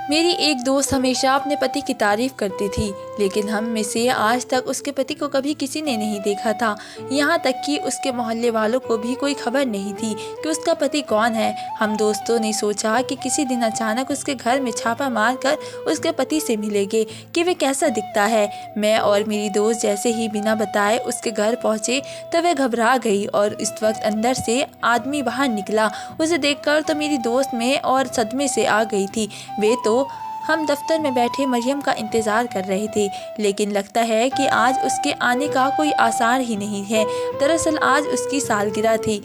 मेरी एक दोस्त हमेशा अपने पति की तारीफ करती थी, लेकिन हम में से आज तक उसके पति को कभी किसी ने नहीं देखा था। यहाँ तक कि उसके मोहल्ले वालों को भी कोई खबर नहीं थी कि उसका पति कौन है। हम दोस्तों ने सोचा कि किसी दिन अचानक उसके घर में छापा मारकर उसके पति से मिलेंगे कि वे कैसा दिखता है। मैं और मेरी दोस्त जैसे ही बिना बताए उसके घर पहुँचे तो वह घबरा गई और इस वक्त अंदर से आदमी बाहर निकला। उसे देखकर तो मेरी दोस्त में और सदमे से आ गई थी। वे तो हम दफ्तर में बैठे मरियम का इंतज़ार कर रहे थे, लेकिन लगता है कि आज उसके आने का कोई आसार ही नहीं है। दरअसल आज उसकी सालगिरह थी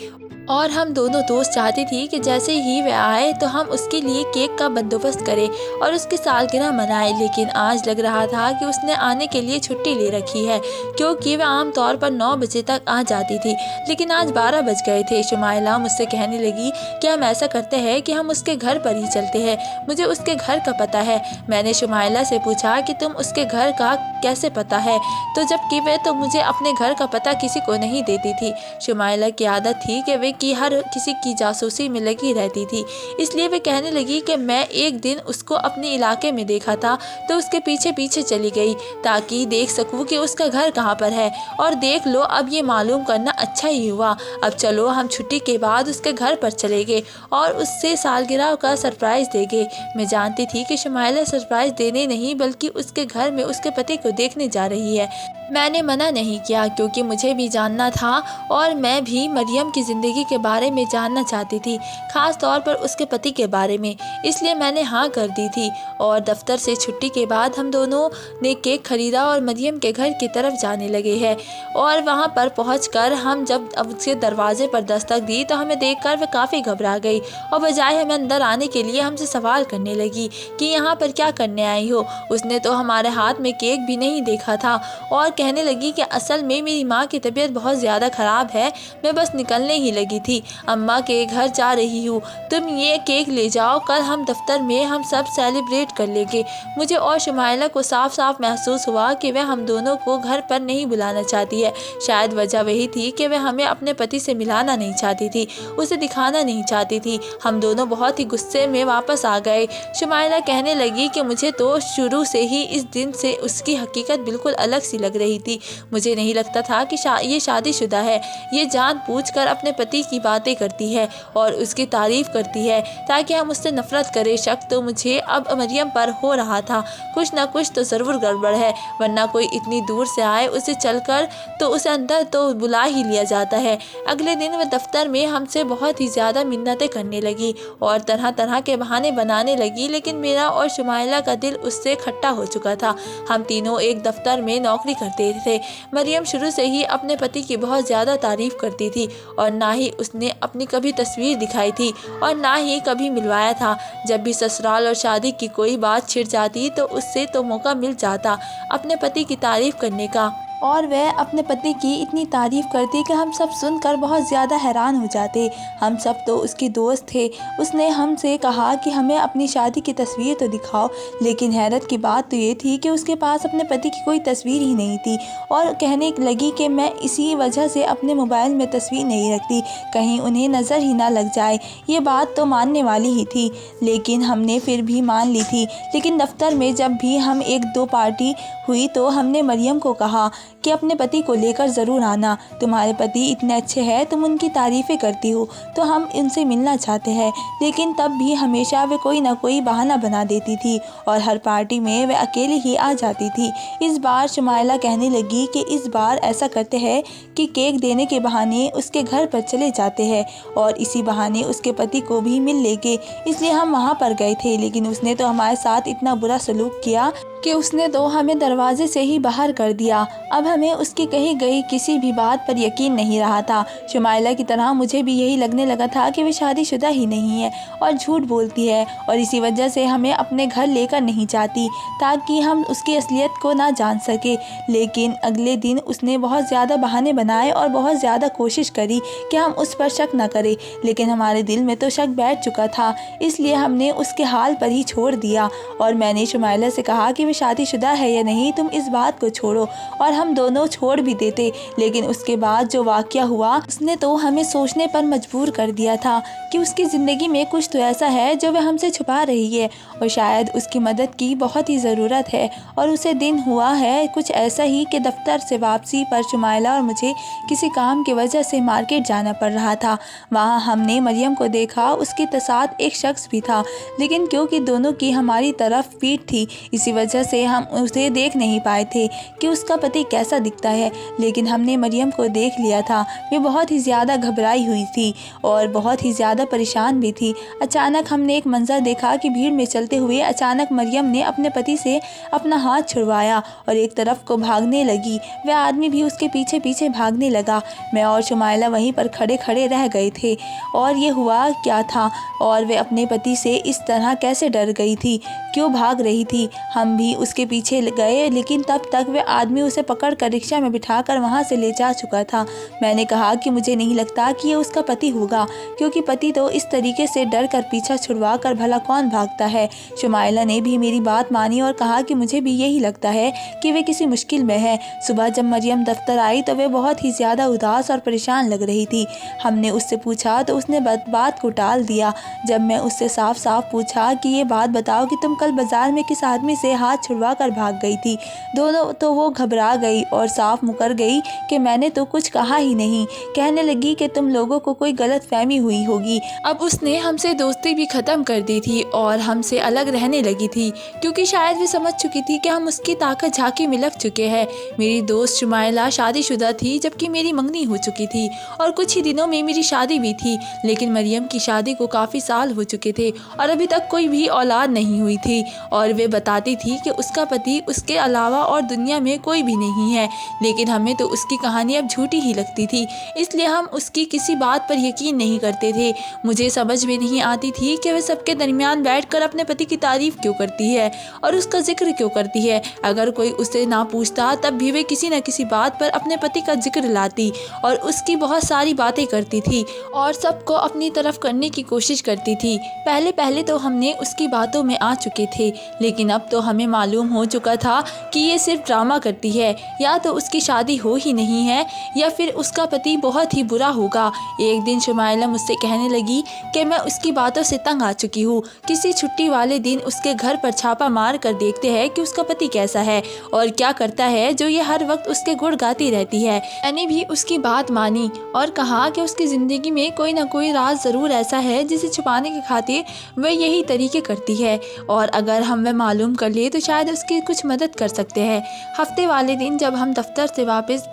और हम दोनों दोस्त चाहती थी कि जैसे ही वह आए तो हम उसके लिए केक का बंदोबस्त करें और उसकी सालगिरह मनाएं। लेकिन आज लग रहा था कि उसने आने के लिए छुट्टी ले रखी है, क्योंकि वह आमतौर पर 9 बजे तक आ जाती थी, लेकिन आज 12 बज गए थे। शुमाइला मुझसे कहने लगी कि हम ऐसा करते हैं कि हम उसके घर पर ही चलते हैं, मुझे उसके घर का पता है। मैंने शुमाइला से पूछा कि तुम उसके घर का कैसे पता है, तो जबकि वह तो मुझे अपने घर का पता किसी को नहीं देती थी। शुमाइला की आदत थी कि वे कि हर किसी की जासूसी में लगी रहती थी, इसलिए वे कहने लगी कि मैं एक दिन उसको अपने इलाके में देखा था तो उसके पीछे पीछे चली गई ताकि देख सकूं कि उसका घर कहाँ पर है। और देख लो, अब ये मालूम करना अच्छा ही हुआ। अब चलो हम छुट्टी के बाद उसके घर पर चलेंगे और उससे सालगिरह का सरप्राइज़ देंगे। मैं जानती थी कि शुमाइला सरप्राइज़ देने नहीं बल्कि उसके घर में उसके पति को देखने जा रही है। मैंने मना नहीं किया क्योंकि मुझे भी जानना था और मैं भी मरियम की ज़िंदगी के बारे में जानना चाहती थी, ख़ास तौर पर उसके पति के बारे में। इसलिए मैंने हाँ कर दी थी और दफ्तर से छुट्टी के बाद हम दोनों ने केक खरीदा और मरियम के घर की तरफ जाने लगे हैं। और वहाँ पर पहुँचकर हम जब उसके दरवाजे पर दस्तक दी तो हमें देखकर वह काफ़ी घबरा गई और बजाय हमें अंदर आने के लिए हमसे सवाल करने लगी कि यहाँ पर क्या करने आई हो। उसने तो हमारे हाथ में केक भी नहीं देखा था और कहने लगी कि असल में मेरी माँ की तबीयत बहुत ज़्यादा ख़राब है, मैं बस निकलने ही लगी थी, अम्मा के घर जा रही हूँ, तुम ये केक ले जाओ, कल हम दफ्तर में हम सब सेलिब्रेट कर लेंगे। मुझे और शुमाइला को साफ साफ महसूस हुआ कि वह हम दोनों को घर पर नहीं बुलाना चाहती है। शायद वजह वही थी कि वह हमें अपने पति से मिलाना नहीं चाहती थी, उसे दिखाना नहीं चाहती थी। हम दोनों बहुत ही गुस्से में वापस आ गए। शुमाइला कहने लगी कि मुझे तो शुरू से ही इस दिन से उसकी हकीकत बिल्कुल अलग सी लग रही थी। मुझे नहीं लगता था कि ये शादीशुदा है, ये जानबूझकर अपने पति की बातें करती है और उसकी तारीफ करती है ताकि हम उससे नफरत करें। शक तो मुझे अब मरियम पर हो रहा था, कुछ ना कुछ तो ज़रूर गड़बड़ है, वरना कोई इतनी दूर से आए उसे चलकर तो उसे अंदर तो बुला ही लिया जाता है। अगले दिन वह दफ्तर में हमसे बहुत ही ज़्यादा मिन्नतें करने लगी और तरह तरह के बहाने बनाने लगी, लेकिन मेरा और शुमाइला का दिल उससे खट्टा हो चुका था। हम तीनों एक दफ्तर में नौकरी करते थे। मरियम शुरू से ही अपने पति की बहुत ज़्यादा तारीफ करती थी और ना ही उसने अपनी कभी तस्वीर दिखाई थी और ना ही कभी मिलवाया था। जब भी ससुराल और शादी की कोई बात छिड़ जाती तो उससे तो मौका मिल जाता अपने पति की तारीफ करने का, और वह अपने पति की इतनी तारीफ़ करती कि हम सब सुनकर बहुत ज़्यादा हैरान हो जाते। हम सब तो उसके दोस्त थे। उसने हमसे कहा कि हमें अपनी शादी की तस्वीर तो दिखाओ, लेकिन हैरत की बात तो ये थी कि उसके पास अपने पति की कोई तस्वीर ही नहीं थी और कहने लगी कि मैं इसी वजह से अपने मोबाइल में तस्वीर नहीं रखती, कहीं उन्हें नज़र ही ना लग जाए। ये बात तो मानने वाली ही थी, लेकिन हमने फिर भी मान ली थी। लेकिन दफ्तर में जब भी हम 1-2 पार्टी हुई तो हमने मरियम को कहा कि अपने पति को लेकर ज़रूर आना, तुम्हारे पति इतने अच्छे हैं, तुम उनकी तारीफ़ें करती हो तो हम उनसे मिलना चाहते हैं। लेकिन तब भी हमेशा वे कोई ना कोई बहाना बना देती थी और हर पार्टी में वे अकेली ही आ जाती थी। इस बार शुमाइला कहने लगी कि इस बार ऐसा करते हैं कि केक देने के बहाने उसके घर पर चले जाते हैं और इसी बहाने उसके पति को भी मिल लेंगे। इसलिए हम वहाँ पर गए थे, लेकिन उसने तो हमारे साथ इतना बुरा सलूक किया कि उसने तो हमें दरवाजे से ही बाहर कर दिया। अब हमें उसकी कही गई किसी भी बात पर यकीन नहीं रहा था। शुमाइला की तरह मुझे भी यही लगने लगा था कि वह शादीशुदा ही नहीं है और झूठ बोलती है और इसी वजह से हमें अपने घर लेकर नहीं जाती ताकि हम उसकी असलियत को ना जान सके। लेकिन अगले दिन उसने बहुत ज़्यादा बहाने बनाए और बहुत ज़्यादा कोशिश करी कि हम उस पर शक न करें, लेकिन हमारे दिल में तो शक बैठ चुका था, इसलिए हमने उसके हाल पर ही छोड़ दिया। और मैंने शुमाइला से कहा कि वे शादीशुदा है या नहीं तुम इस बात को छोड़ो, और हम दोनों छोड़ भी देते, लेकिन उसके बाद जो वाक़या हुआ उसने तो हमें सोचने पर मजबूर कर दिया था कि उसकी ज़िंदगी में कुछ तो ऐसा है जो वह हमसे छुपा रही है और शायद उसकी मदद की बहुत ही ज़रूरत है। और उसे दिन हुआ है कुछ ऐसा ही कि दफ्तर से वापसी पर शुमाइला और मुझे किसी काम की वजह से मार्केट जाना पड़ रहा था। वहाँ हमने मरियम को देखा, उसके साथ एक शख्स भी था, लेकिन क्योंकि दोनों की हमारी तरफ पीठ थी इसी वजह से हम उसे देख नहीं पाए थे कि उसका पति कैसा दिखता है। लेकिन हमने मरियम को देख लिया था, वे बहुत ही ज़्यादा घबराई हुई थी और बहुत ही ज़्यादा परेशान भी थी। अचानक हमने एक मंजर देखा कि भीड़ में चलते हुए अचानक मरियम ने अपने पति से अपना हाथ छुड़वाया और एक तरफ को भागने लगी। वह आदमी भी उसके पीछे पीछे भागने लगा। मैं और शुमाइला वहीं पर खड़े खड़े रह गए थे और ये हुआ क्या था और वे अपने पति से इस तरह कैसे डर गई थी, क्यों भाग रही थी। हम भी उसके पीछे गए, लेकिन तब तक वह आदमी उसे पकड़कर रिक्शा में बिठाकर वहां से ले जा चुका था। मैंने कहा कि मुझे नहीं लगता कि ये उसका पति होगा, क्योंकि पति तो इस तरीके से डर कर पीछा छुड़वा कर भला कौन भागता है। शुमाइला ने भी मेरी बात मानी और कहा कि मुझे भी यही लगता है कि वे किसी मुश्किल में है। सुबह जब मरियम दफ्तर आई तो वे बहुत ही ज़्यादा उदास और परेशान लग रही थी। हमने उससे पूछा तो उसने बात को टाल दिया। जब मैं उससे साफ साफ पूछा कि ये बात बताओ कि तुम कल बाजार में किस आदमी से हाथ छुड़वा कर भाग गई थी, दोनों तो वो घबरा गई और साफ मुकर गई कि मैंने तो कुछ कहा ही नहीं। कहने लगी कि तुम लोगों को कोई गलत फहमी हुई होगी। अब उसने हमसे दोस्ती भी ख़त्म कर दी थी और हमसे अलग रहने लगी थी, क्योंकि शायद वे समझ चुकी थी कि हम उसकी ताकत झांकी में लग चुके हैं। मेरी दोस्त शुमाइला शादीशुदा थी, जबकि मेरी मंगनी हो चुकी थी और कुछ ही दिनों में मेरी शादी भी थी। लेकिन मरियम की शादी को काफ़ी साल हो चुके थे और अभी तक कोई भी औलाद नहीं हुई थी। और वे बताती थी कि उसका पति उसके अलावा और दुनिया में कोई भी नहीं है, लेकिन हमें तो उसकी कहानी अब झूठी ही लगती थी, इसलिए हम उसकी किसी बात पर यकीन नहीं करते थे। मुझे समझ में नहीं आती थी कि वह सबके दरमियान बैठकर अपने पति की तारीफ क्यों करती है और उसका जिक्र क्यों करती है। अगर कोई उसे ना पूछता तब भी वे किसी न किसी बात पर अपने पति का जिक्र लाती और उसकी बहुत सारी बातें करती थी और सबको अपनी तरफ करने की कोशिश करती थी। पहले पहले तो हमने उसकी बातों में आ चुके थे, लेकिन अब तो हमें मालूम हो चुका था कि ये सिर्फ ड्रामा करती है, या तो उसकी शादी हो ही नहीं है या फिर उसका पति बहुत ही बुरा होगा। एक दिन शुमाइला मुझसे कहने लगी कि मैं उसकी बातों से तंग आ चुकी हूँ। किसी छुट्टी वाले दिन उसके घर पर छापा मार कर देखते हैं कि उसका पति कैसा है और क्या करता है, जो ये हर वक्त उसके गुण गाती रहती है। मैंने भी उसकी बात मानी और कहा कि उसकी ज़िंदगी में कोई ना कोई राज ज़रूर ऐसा है जिसे छुपाने के खातिर वह यही तरीके करती है, और अगर हम वह मालूम कर लिए तो शायद उसकी कुछ मदद कर सकते हैं। हफ्ते वाले दिन जब हम दफ्तर से वापस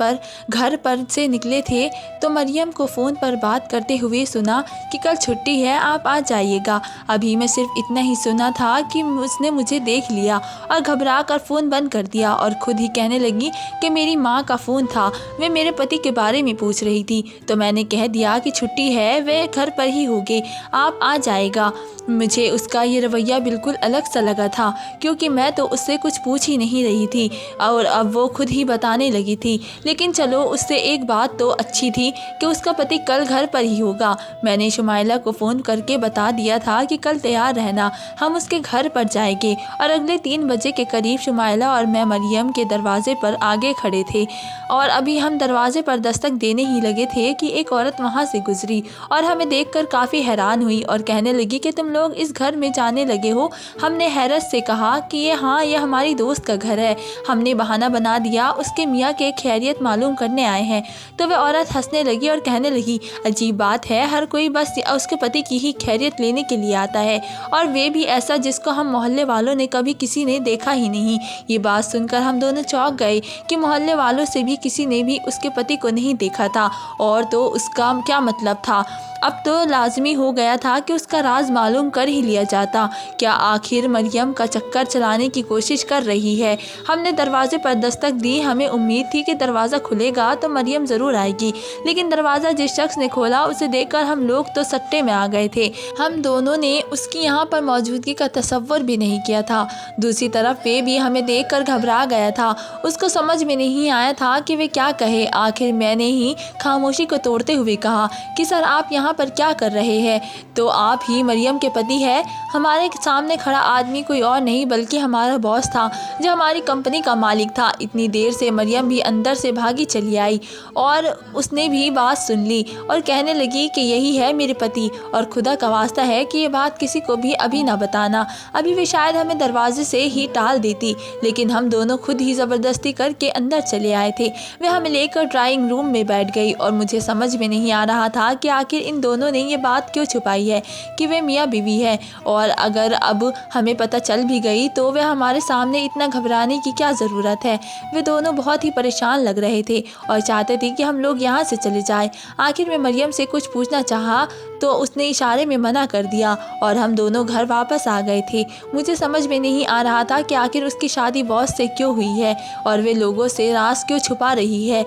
घर पर से निकले थे तो मरियम को फ़ोन पर बात करते हुए सुना कि कल छुट्टी है, आप आ जाइएगा। अभी मैं सिर्फ इतना ही सुना था कि उसने मुझे देख लिया और घबरा कर फ़ोन बंद कर दिया और ख़ुद ही कहने लगी कि मेरी माँ का फ़ोन था, वे मेरे पति के बारे में पूछ रही थी। तो मैंने कह दिया कि छुट्टी है, वे घर पर ही होंगे, आप आ जाएगा। मुझे उसका ये रवैया बिल्कुल अलग सा लगा था, क्योंकि मैं तो उससे कुछ पूछ ही नहीं रही थी और अब वो खुद ही बताने लगी थी। लेकिन चलो, उससे एक बात तो अच्छी थी कि उसका पति कल घर पर ही होगा। मैंने शुमाइला को फ़ोन करके बता दिया था कि कल तैयार रहना, हम उसके घर पर जाएंगे। और अगले 3 बजे के करीब शुमाइला और मैं मरियम के दरवाजे पर आगे खड़े थे और अभी हम दरवाजे पर दस्तक देने ही लगे थे कि एक औरत वहाँ से गुजरी और हमें देखकर काफ़ी हैरान हुई और कहने लगी कि तुम लोग इस घर में जाने लगे हो। हमने हैरत से कहा कि ये हमारी दोस्त का घर है। हमने बहाना बना दिया उसके मियाँ के खैरियत मालूम करने आए हैं। तो वह औरत हंसने लगी और कहने लगी, अजीब बात है, हर कोई बस उसके पति की ही खैरियत लेने के लिए आता है, और वे भी ऐसा जिसको हम मोहल्ले वालों ने कभी किसी ने देखा ही नहीं। ये बात सुनकर हम दोनों चौंक गए कि मोहल्ले वालों से भी किसी ने भी उसके पति को नहीं देखा था, और तो उसका क्या मतलब था। अब तो लाजमी हो गया था कि उसका राज मालूम कर ही लिया जाता। क्या आखिर मरियम का चक्कर चलाने की कोशिश कर रही है। हमने दरवाजे पर दस्तक दी। हमें उम्मीद थी कि दरवाज़ा खुलेगा तो मरियम ज़रूर आएगी, लेकिन दरवाज़ा जिस शख्स ने खोला उसे देखकर हम लोग तो सट्टे में आ गए थे। हम दोनों ने उसकी यहाँ पर मौजूदगी का तसव्वुर भी नहीं किया था। दूसरी तरफ वे भी हमें देखकर घबरा गया था। उसको समझ में नहीं आया था कि वे क्या कहे। आखिर मैंने ही खामोशी को तोड़ते हुए कहा कि सर, आप यहाँ पर क्या कर रहे हैं? तो आप ही मरियम के पति है? हमारे सामने खड़ा आदमी कोई और नहीं बल्कि हमारा हमारा बॉस था, जो हमारी कंपनी का मालिक था। इतनी देर से मरियम भी अंदर से भागी चली आई और उसने भी बात सुन ली और कहने लगी कि यही है मेरे पति, और खुदा का वास्ता है कि ये बात किसी को भी अभी ना बताना। अभी वे शायद हमें दरवाजे से ही टाल देती, लेकिन हम दोनों खुद ही ज़बरदस्ती करके अंदर चले आए थे। वे हमें लेकर ड्राइंग रूम में बैठ गई और मुझे समझ में नहीं आ रहा था कि आखिर इन दोनों ने ये बात क्यों छुपाई है कि वे मियाँ बीवी है, और अगर अब हमें पता चल भी गई तो वे हमारे सामने इतना घबराने की क्या ज़रूरत है। वे दोनों बहुत ही परेशान लग रहे थे और चाहते थे कि हम लोग यहाँ से चले जाएं। आखिर मैं मरियम से कुछ पूछना चाहा तो उसने इशारे में मना कर दिया और हम दोनों घर वापस आ गए थे। मुझे समझ में नहीं आ रहा था कि आखिर उसकी शादी बॉस से क्यों हुई है और वे लोगों से राज क्यों छुपा रही है।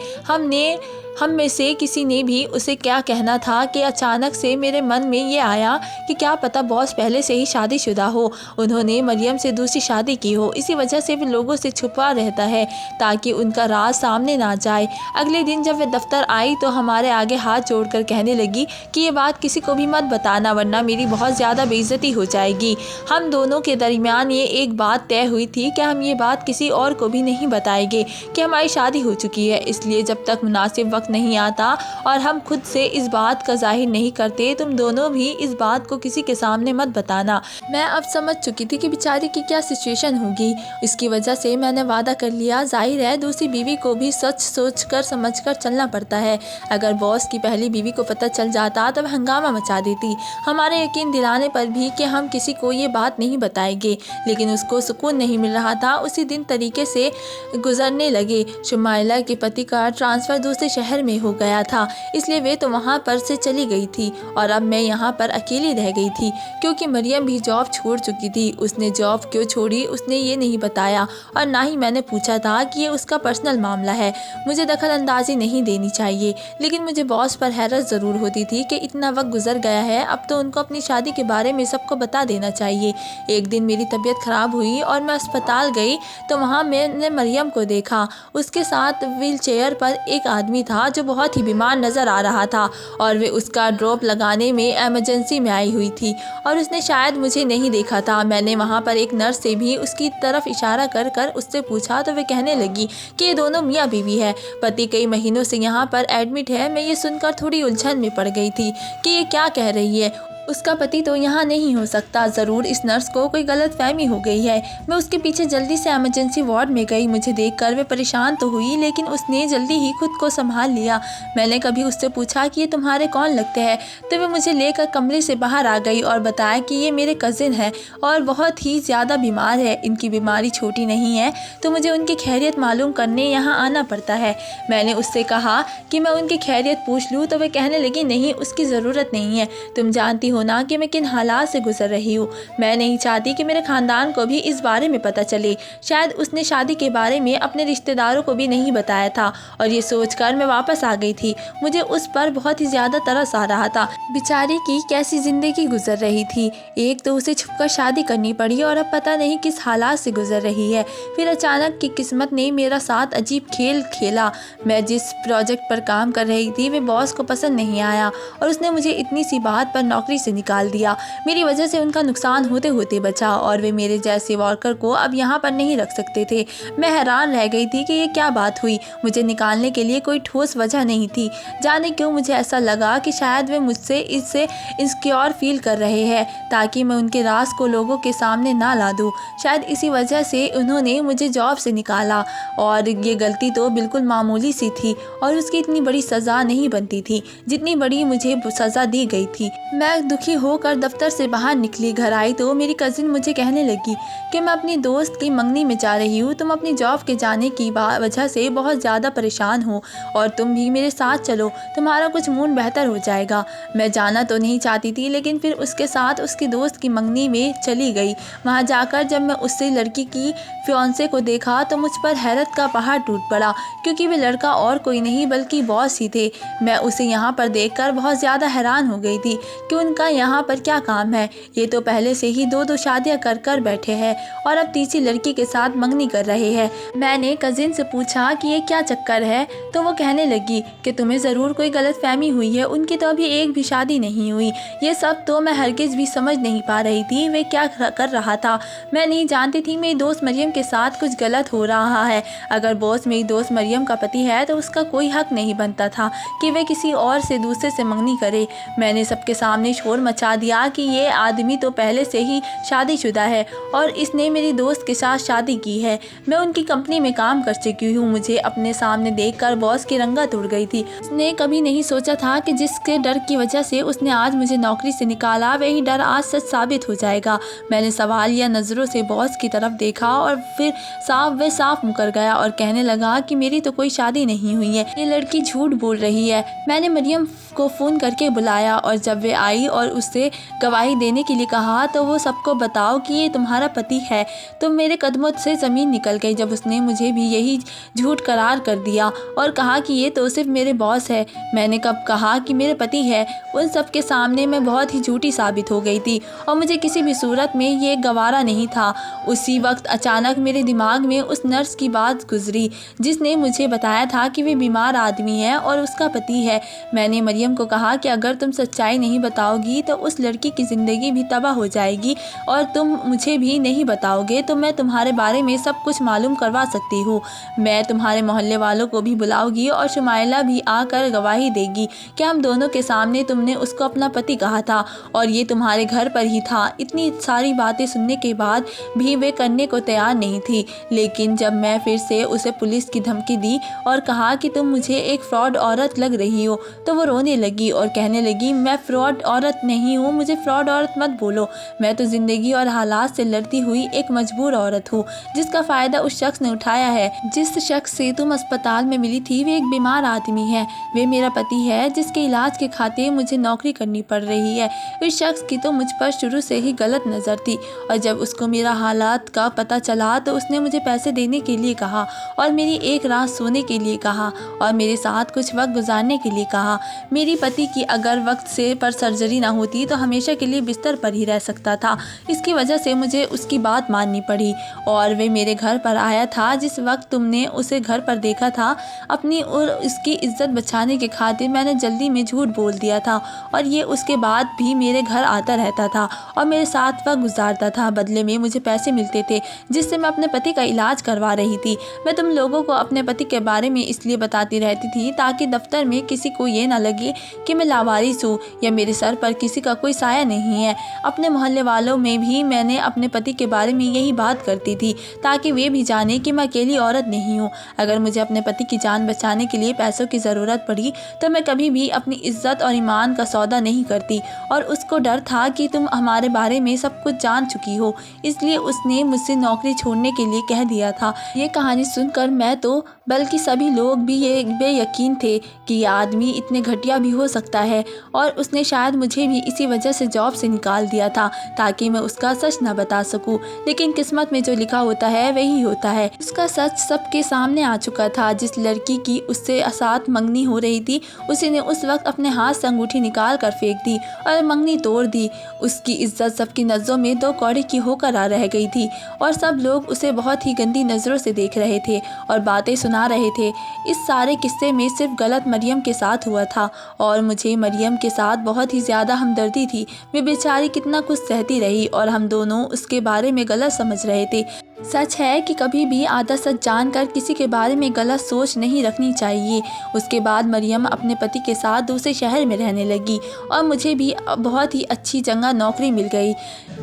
हम में से किसी ने भी उसे क्या कहना था कि अचानक से मेरे मन में ये आया कि क्या पता बॉस पहले से ही शादीशुदा हो, उन्होंने मरियम से दूसरी शादी की हो, इसी वजह से वे लोगों से छुपा रहता है ताकि उनका राज सामने ना जाए। अगले दिन जब वे दफ्तर आई तो हमारे आगे हाथ जोड़कर कहने लगी कि ये बात किसी को भी मत बताना, वरना मेरी बहुत ज़्यादा बेइज्जती हो जाएगी। हम दोनों के दरमियान ये एक बात तय हुई थी कि हम ये बात किसी और को भी नहीं बताएंगे कि हमारी शादी हो चुकी है, इसलिए जब तक मुनासिब नहीं आता और हम खुद से इस बात का जाहिर नहीं करते, तुम दोनों भी इस बात को किसी के सामने मत बताना। मैं अब समझ चुकी थी कि बेचारी की क्या सिचुएशन होगी। इसकी वजह से मैंने वादा कर लिया, जाहिर है दूसरी बीवी को भी सच सोच कर समझ कर चलना पड़ता है। अगर बॉस की पहली बीवी को पता चल जाता तो वह हंगामा मचा देती, हमारे यकीन दिलाने पर भी कि हम किसी को ये बात नहीं बताएंगे। लेकिन उसको सुकून नहीं मिल रहा था। उसी दिन तरीके से गुजरने लगे। शुमाइला के पति का ट्रांसफ़र दूसरे शहर में हो गया था, इसलिए वे तो वहाँ पर से चली गई थी और अब मैं यहाँ पर अकेली रह गई थी, क्योंकि मरियम भी जॉब छोड़ चुकी थी। उसने जॉब क्यों छोड़ी उसने ये नहीं बताया और ना ही मैंने पूछा था कि ये उसका पर्सनल मामला है। मुझे दखल अंदाजी नहीं देनी चाहिए, लेकिन मुझे बॉस पर हैरत ज़रूर होती थी कि इतना वक्त गुजर गया है, अब तो उनको अपनी शादी के बारे में सबको बता देना चाहिए। एक दिन मेरी तबीयत ख़राब हुई और मैं अस्पताल गई तो वहाँ मैंने मरियम को देखा। उसके साथ व्हील चेयर पर एक आदमी था जो बहुत ही बीमार नज़र आ रहा था और वे उसका ड्रॉप लगाने में एमरजेंसी में आई हुई थी और उसने शायद मुझे नहीं देखा था। मैंने वहाँ पर एक नर्स से भी उसकी तरफ इशारा कर कर उससे पूछा तो वे कहने लगी कि ये दोनों मियाँ बीवी है, पति कई महीनों से यहाँ पर एडमिट है। मैं ये सुनकर थोड़ी उलझन में पड़ गई थी कि ये क्या कह रही है। उसका पति तो यहाँ नहीं हो सकता, ज़रूर इस नर्स को कोई गलत फहमी हो गई है। मैं उसके पीछे जल्दी से इमरजेंसी वार्ड में गई। मुझे देखकर वे परेशान तो हुई, लेकिन उसने जल्दी ही खुद को संभाल लिया। मैंने कभी उससे पूछा कि ये तुम्हारे कौन लगते हैं, तो वे मुझे लेकर कमरे से बाहर आ गई और बताया कि ये मेरे कज़िन है और बहुत ही ज़्यादा बीमार है। इनकी बीमारी छोटी नहीं है, तो मुझे उनकी खैरियत मालूम करने यहाँ आना पड़ता है। मैंने उससे कहा कि मैं उनकी खैरियत पूछ लूँ, तो वे कहने लगी नहीं, उसकी ज़रूरत नहीं है, तुम जानती हो ना कि मैं किन हालात से गुजर रही हूँ। मैं नहीं चाहती कि मेरे खानदान को भी इस बारे में पता चले। शायद उसने शादी के बारे में अपने रिश्तेदारों को भी नहीं बताया था और ये सोचकर मैं वापस आ गई थी। मुझे उस पर बहुत ही ज़्यादा तरस आ रहा था। बेचारी की कैसी ज़िंदगी गुजर रही थी। एक तो उसे छुपकर शादी करनी पड़ी और अब पता नहीं किस हालात से गुजर रही है। फिर अचानक की किस्मत ने मेरा साथ अजीब खेल खेला। मैं जिस प्रोजेक्ट पर काम कर रही थी वे बॉस को पसंद नहीं आया और उसने मुझे इतनी सी बात पर नौकरी से निकाल दिया। मेरी वजह से उनका नुकसान होते होते बचा और वे मेरे जैसे वर्कर को अब यहाँ पर नहीं रख सकते थे। मैं हैरान रह गई थी कि ये क्या बात हुई। मुझे निकालने के लिए कोई ठोस वजह नहीं थी। जाने क्यों मुझे ऐसा लगा कि शायद वे मुझसे इससे इनसिक्योर फील कर रहे हैं ताकि मैं उनके राज को लोगों के सामने ना ला दूँ। शायद इसी वजह से उन्होंने मुझे जॉब से निकाला और ये गलती तो बिल्कुल मामूली सी थी और उसकी इतनी बड़ी सज़ा नहीं बनती थी जितनी बड़ी मुझे सज़ा दी गई थी। मैं दुखी होकर दफ्तर से बाहर निकली। घर आई तो मेरी कज़िन मुझे कहने लगी कि मैं अपनी दोस्त की मंगनी में जा रही हूँ, तुम अपनी जॉब के जाने की वजह से बहुत ज़्यादा परेशान हो और तुम भी मेरे साथ चलो, तुम्हारा कुछ मूड बेहतर हो जाएगा। मैं जाना तो नहीं चाहती थी, लेकिन फिर उसके साथ उसकी दोस्त की मंगनी में चली गई। वहाँ जाकर जब मैं उससे लड़की की फियांसे को देखा तो मुझ पर हैरत का पहाड़ टूट पड़ा, क्योंकि वे लड़का और कोई नहीं बल्कि बॉस ही थे। मैं उसे यहाँ पर देखकर बहुत ज़्यादा हैरान हो गई थी कि उनका इनका यहाँ पर क्या काम है? ये तो पहले से ही दो शादियाँ कर कर बैठे हैं और अब तीसरी लड़की के साथ मंगनी कर रहे हैं। मैंने कजिन से पूछा कि ये क्या चक्कर है, तो वो कहने लगी कि तुम्हें ज़रूर कोई गलतफहमी हुई है, उनकी तो अभी एक भी शादी नहीं हुई। ये सब तो मैं हरगिज़ भी समझ नहीं पा रही थी वे क्या कर रहा था। मैं नहीं जानती थी मेरी दोस्त मरियम के साथ कुछ गलत हो रहा है। अगर बॉस मेरी दोस्त मरियम का पति है तो उसका कोई हक नहीं बनता था कि वे किसी और से दूसरे से मंगनी करे। मैंने सबके सामने शोर मचा दिया कि ये आदमी तो पहले से ही शादीशुदा है और इसने मेरी दोस्त के साथ शादी की है। मैं उनकी कंपनी में काम कर चुकी हूँ। मुझे अपने सामने देखकर बॉस की रंगत उड़ गई थी। उसने कभी नहीं सोचा था कि जिसके डर की वजह से उसने आज मुझे नौकरी से निकाला वही डर आज सच साबित हो जाएगा। मैंने सवालिया नज़रों से बॉस की तरफ देखा और फिर साफ मुकर गया और कहने लगा कि मेरी तो कोई शादी नहीं हुई है, ये लड़की झूठ बोल रही है। मैंने मरियम को फ़ोन करके बुलाया और जब वे आई और उससे गवाही देने के लिए कहा तो वो सबको बताओ कि ये तुम्हारा पति है, तो मेरे कदमों से ज़मीन निकल गई जब उसने मुझे भी यही झूठ करार कर दिया और कहा कि ये तो सिर्फ मेरे बॉस है। मैंने कब कहा कि मेरे पति है? उन सब के सामने मैं बहुत ही झूठी साबित हो गई थी और मुझे किसी भी सूरत में ये गवारा नहीं था। उसी वक्त अचानक मेरे दिमाग में उस नर्स की बात गुजरी जिसने मुझे बताया था कि वे बीमार आदमी है और उसका पति है। मैंने मरियम को कहा कि अगर तुम सच्चाई नहीं बताओगी तो उस लड़की की ज़िंदगी भी तबाह हो जाएगी और तुम मुझे भी नहीं बताओगे तो मैं तुम्हारे बारे में सब कुछ मालूम करवा सकती हूँ। मैं तुम्हारे मोहल्ले वालों को भी बुलाऊंगी और शुमाइला भी आकर गवाही देगी कि हम दोनों के सामने तुमने उसको अपना पति कहा था और ये तुम्हारे घर पर ही था। इतनी सारी बातें सुनने के बाद भी वे करने को तैयार नहीं थी, लेकिन जब मैं फिर से उसे पुलिस की धमकी दी और कहा कि तुम मुझे एक फ्रॉड औरत लग रही हो तो वो रोने लगी और कहने लगी मैं फ्रॉड औरत नहीं हूँ, मुझे फ्रॉड औरत मत बोलो। मैं तो ज़िंदगी और हालात से लड़ती हुई एक मजबूर औरत हूँ जिसका फ़ायदा उस शख्स ने उठाया है। जिस शख्स से तुम अस्पताल में मिली थी वे एक बीमार आदमी है, वे मेरा पति है जिसके इलाज के खातिर मुझे नौकरी करनी पड़ रही है। इस शख्स की तो मुझ पर शुरू से ही गलत नज़र थी और जब उसको मेरा हालात का पता चला तो उसने मुझे पैसे देने के लिए कहा और मेरी एक रात सोने के लिए कहा और मेरे साथ कुछ वक्त गुजारने के लिए कहा। मेरी पति की अगर वक्त से पर सर्जरी ना होती तो हमेशा के लिए बिस्तर पर ही रह सकता था। इसकी वजह से मुझे उसकी बात माननी पड़ी और वे मेरे घर पर आया था जिस वक्त तुमने उसे घर पर देखा था। अपनी और उसकी इज्जत बचाने के खातिर मैंने जल्दी में झूठ बोल दिया था और ये उसके बाद भी मेरे घर आता रहता था और मेरे साथ वक्त गुजारता था। बदले में मुझे पैसे मिलते थे जिससे मैं अपने पति का इलाज करवा रही थी। मैं तुम लोगों को अपने पति के बारे में इसलिए बताती रहती थी ताकि दफ्तर में किसी को ये ना लगे कि मैं लावारिस हूँ या मेरे सर पर किसी का कोई साया नहीं है। अपने मोहल्ले वालों में भी मैंने अपने पति के बारे में यही बात करती थी ताकि वे भी जाने कि मैं अकेली औरत नहीं हूँ। अगर मुझे अपने पति की जान बचाने के लिए पैसों की ज़रूरत पड़ी तो मैं कभी भी अपनी इज्जत और ईमान का सौदा नहीं करती और उसको डर था कि तुम हमारे बारे में सब कुछ जान चुकी हो, इसलिए उसने मुझसे नौकरी छोड़ने के लिए कह दिया था। ये कहानी सुनकर मैं तो बल्कि सभी लोग भी ये बेयकीन थे कि ये आदमी इतने घटिया भी हो सकता है और उसने शायद मुझे भी इसी वजह से जॉब से निकाल दिया था ताकि मैं उसका सच न बता सकूं। लेकिन किस्मत में जो लिखा होता है वही होता है। उसका सच सबके सामने आ चुका था। जिस लड़की की उससे साथ मंगनी हो रही थी उसी ने उस वक्त अपने हाथ से अंगूठी निकाल कर फेंक दी और मंगनी तोड़ दी। उसकी इज्जत सबकी नज़रों में दो कौड़े की होकर आ रह गई थी और सब लोग उसे बहुत ही गंदी नज़रों से देख रहे थे और बातें सुना रहे थे। इस सारे किस्से में सिर्फ गलत मरियम के साथ हुआ था और मुझे मरियम के साथ बहुत ही ज़्यादा हमदर्दी थी। वे बेचारी कितना कुछ सहती रही और हम दोनों उसके बारे में गलत समझ रहे थे। सच है कि कभी भी आधा सच जानकर किसी के बारे में गलत सोच नहीं रखनी चाहिए। उसके बाद मरियम अपने पति के साथ दूसरे शहर में रहने लगी और मुझे भी बहुत ही अच्छी जगह नौकरी मिल गई।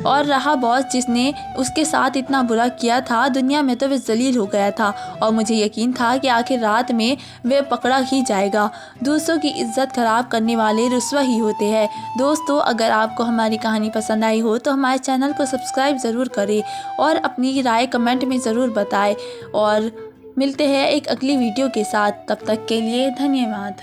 और रहा बॉस जिसने उसके साथ इतना बुरा किया था, दुनिया में तो वह जलील हो गया था और मुझे यकीन था कि आखिर रात में वह पकड़ा ही जाएगा। दूसरों की इज्जत खराब करने वाले रुस्वा ही होते हैं। दोस्तों, अगर आपको हमारी कहानी पसंद आई हो तो हमारे चैनल को सब्सक्राइब ज़रूर करें और अपनी राय कमेंट में ज़रूर बताएं और मिलते हैं एक अगली वीडियो के साथ। तब तक के लिए धन्यवाद।